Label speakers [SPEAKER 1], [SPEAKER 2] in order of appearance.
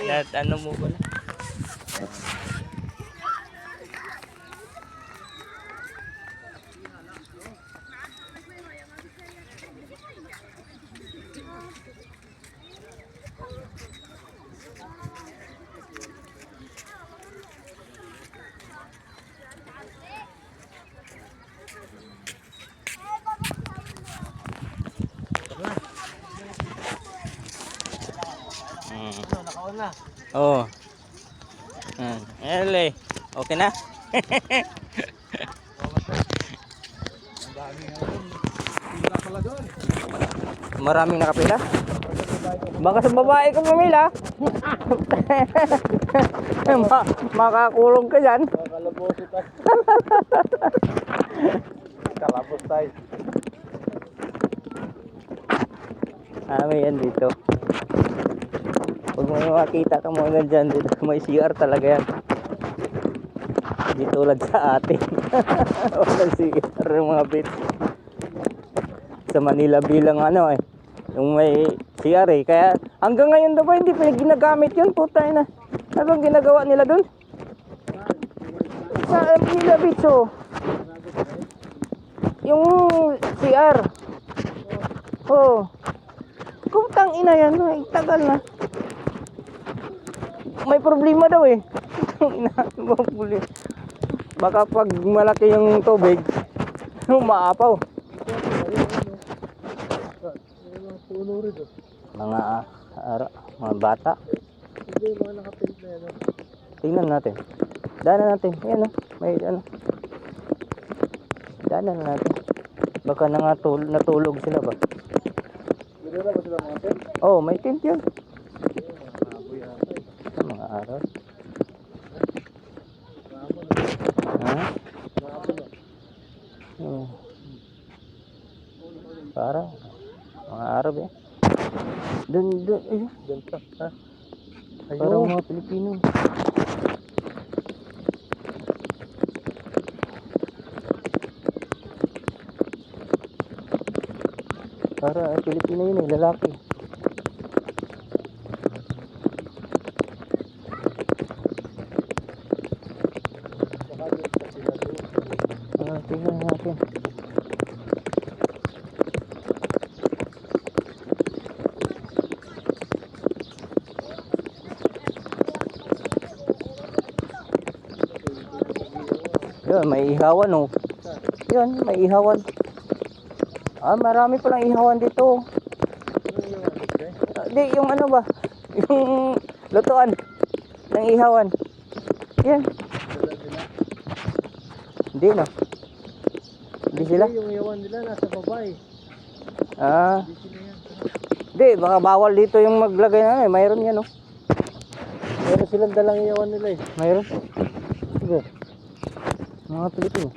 [SPEAKER 1] At ano mo pala?
[SPEAKER 2] Nakaon na.
[SPEAKER 1] Oo. Ele. Okay na?
[SPEAKER 2] Ang dami nga doon. Pila pala doon.
[SPEAKER 1] Maraming nakapila? Baka sa babae ka pumila. Makakulong ka dyan.
[SPEAKER 2] Kalaboso tayo. Kalabos tayo.
[SPEAKER 1] May yan dito. Pag may makita ka mga dyan dito, may CR talaga yan. Hindi tulad sa atin. Walang CR yung mga bit. Sa Manila bilang ano yung may CR kaya hanggang ngayon daw ba hindi pa ginagamit yun, putay na. Ano bang ginagawa nila dun? Sa Manila Beach yung CR. Kutang ina yan, tagal na. May problema daw baka pag malaki yung tubig maapaw. Mga bata.
[SPEAKER 2] Hindi, mga nakapilit na yan.
[SPEAKER 1] Tingnan natin. Daanan natin. Ayan may ano. Daanan natin. Baka natulog sila ba?
[SPEAKER 2] Dito na ba sila mga tent?
[SPEAKER 1] Oh, may tent yun.
[SPEAKER 2] Maboy ata eh.
[SPEAKER 1] Mga araw.
[SPEAKER 2] Mahabol.
[SPEAKER 1] Ha?
[SPEAKER 2] Mahabol.
[SPEAKER 1] Para mga Arab Doon
[SPEAKER 2] Doon pa. Ha?
[SPEAKER 1] Parang mga Pilipino. Para Pilipino yun lalaki. Tingnan natin. Yun, may ihawan Yun, may ihawan. Marami palang ihawan dito. Di, yung ano ba? Yung lutuan ng ihawan. Yan. Hindi Hindi sila?
[SPEAKER 2] Yung ihawan nila nasa babae.
[SPEAKER 1] Hindi
[SPEAKER 2] sila yan.
[SPEAKER 1] Hindi, baka bawal dito yung maglagay na mayroon yan
[SPEAKER 2] Meron silang dalang ihawan nila eh.
[SPEAKER 1] Mayroon? Sige. Mga Pilipino.